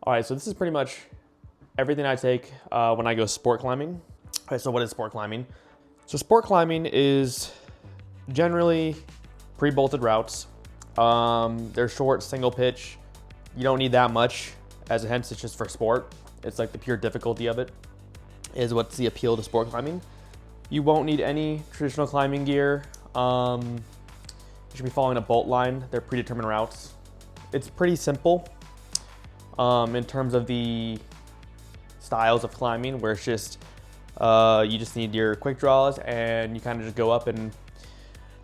All right, so this is pretty much everything I take when I go sport climbing. All right, so what is sport climbing? So sport climbing is generally pre-bolted routes. They're short, single pitch. You don't need that much, hence it's just for sport. It's like the pure difficulty of it is what's the appeal to sport climbing. You won't need any traditional climbing gear. You should be following a bolt line. They're predetermined routes. It's pretty simple in terms of the styles of climbing, where it's just you just need your quick draws and you kind of just go up and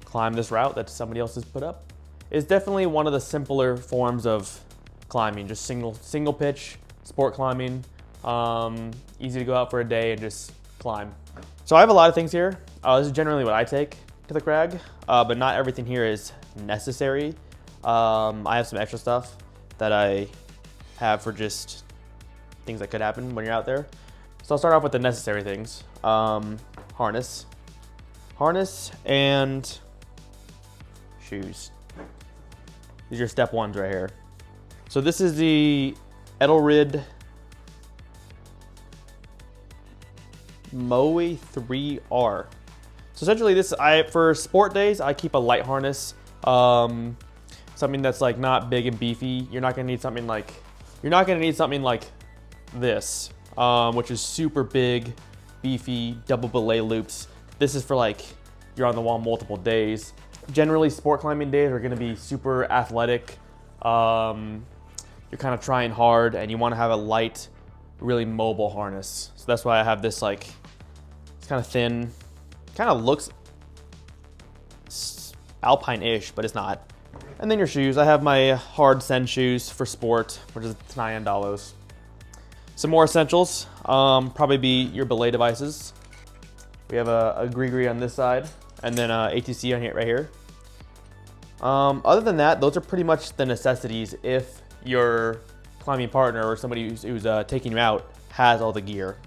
climb this route that somebody else has put up. It's definitely one of the simpler forms of climbing, just single pitch sport climbing. Easy to go out for a day and just climb. So I have a lot of things here. This is generally what I take to the crag, but not everything here is necessary. I have some extra stuff that I have for just things that could happen when you're out there. So I'll start off with the necessary things. Harness and shoes. These are step ones right here. So this is the Edelrid Moe 3R. So essentially for sport days, I keep a light harness. Something that's like not big and beefy. You're not gonna need something like this, which is super big, beefy, double belay loops. This is for like, you're on the wall multiple days. Generally, sport climbing days are gonna be super athletic. You're kind of trying hard and you wanna have a light, really mobile harness. So that's why I have this, like, it's kind of thin, kind of looks alpine-ish, but it's not. And then your shoes. I have my hard send shoes for sport, which is Tanayandalos. Some more essentials, probably be your belay devices. We have a Grigri on this side, and then ATC on here, right here. Other than that, those are pretty much the necessities if your climbing partner or somebody who's taking you out has all the gear.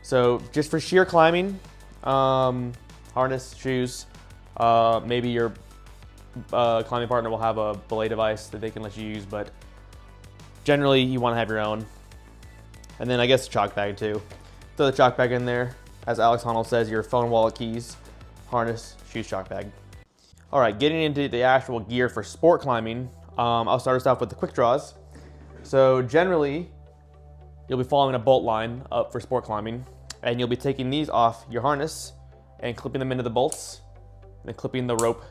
So just for sheer climbing, harness, shoes, maybe your climbing partner will have a belay device that they can let you use, but generally you want to have your own. And then I guess a chalk bag too. Throw the chalk bag in there. As Alex Honnold says, your phone, wallet, keys, harness, shoes, chalk bag. All right, getting into the actual gear for sport climbing, I'll start us off with the quick draws. So generally, you'll be following a bolt line up for sport climbing, and you'll be taking these off your harness and clipping them into the bolts, and then clipping the rope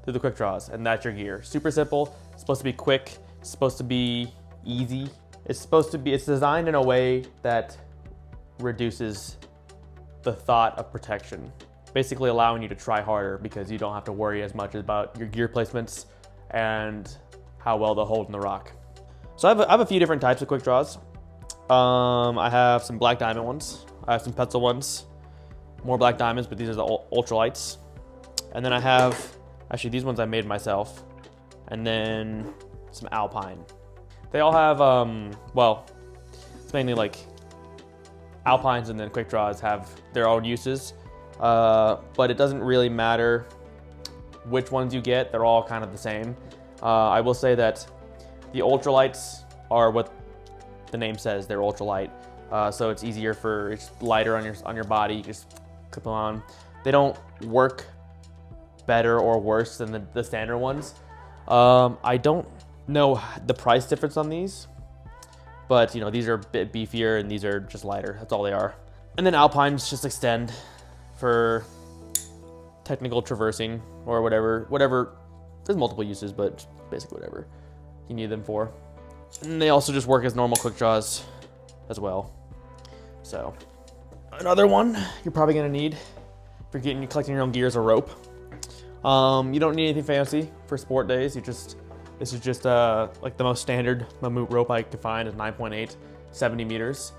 through the quick draws, and that's your gear. Super simple. It's supposed to be quick. It's supposed to be easy. It's designed in a way that reduces the thought of protection, basically allowing you to try harder because you don't have to worry as much about your gear placements and how well they'll hold in the rock. So I have a few different types of quick draws. I have some black diamond ones. I have some Petzl ones, more black diamonds, but these are the ultralights. And then I have, actually these ones I made myself, and then some Alpine. They all have, well, it's mainly like Alpines and then quick draws have their own uses, but it doesn't really matter which ones you get. They're all kind of the same. I will say that the ultralights are what the name says. They're ultralight, so it's easier it's lighter on your body. You just clip them on. They don't work better or worse than the standard ones. I don't know the price difference on these, but you know, these are a bit beefier and these are just lighter. That's all they are. And then Alpines just extend for technical traversing or whatever. There's multiple uses, but basically whatever you need them for. And they also just work as normal quick draws as well. So another one you're probably gonna need if you're collecting your own gear is a rope. You don't need anything fancy for sport days. This is just like the most standard mammut rope I could find is 9.8, 70 meters.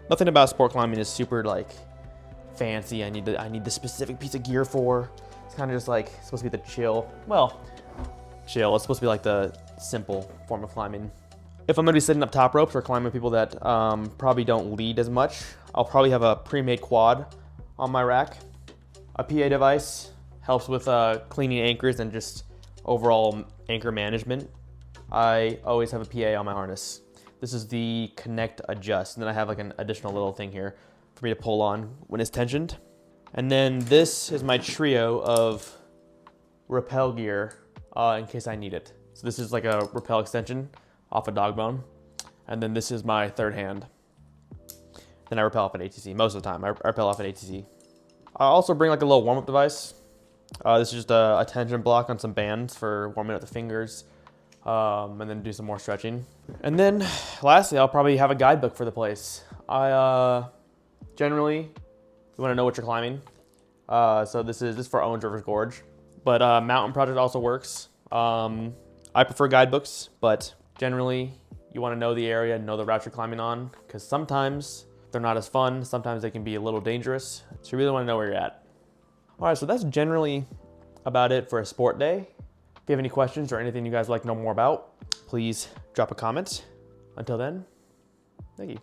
Nothing about sport climbing is super like fancy. I need the specific piece of gear for. It's kind of just like it's supposed to be the chill. It's supposed to be like the simple form of climbing. If I'm gonna be setting up top ropes or climbing with people that probably don't lead as much, I'll probably have a pre-made quad on my rack. A PA device helps with cleaning anchors and just overall anchor management. I always have a PA on my harness. This is the connect adjust. And then I have like an additional little thing here for me to pull on when it's tensioned. And then this is my trio of rappel gear in case I need it. So this is like a rappel extension off a dog bone. And then this is my third hand. Then I rappel off at ATC. Most of the time, I rappel off at ATC. I also bring like a little warm-up device. This is just a tension block on some bands for warming up the fingers. And then do some more stretching. And then lastly, I'll probably have a guidebook for the place. Generally, you want to know what you're climbing. So this is for Owens River Gorge. But Mountain Project also works. I prefer guidebooks, but generally you want to know the area and know the route you're climbing on, because sometimes they're not as fun. Sometimes they can be a little dangerous. So you really want to know where you're at. All right, so that's generally about it for a sport day. If you have any questions or anything you guys would like to know more about, please drop a comment. Until then, thank you.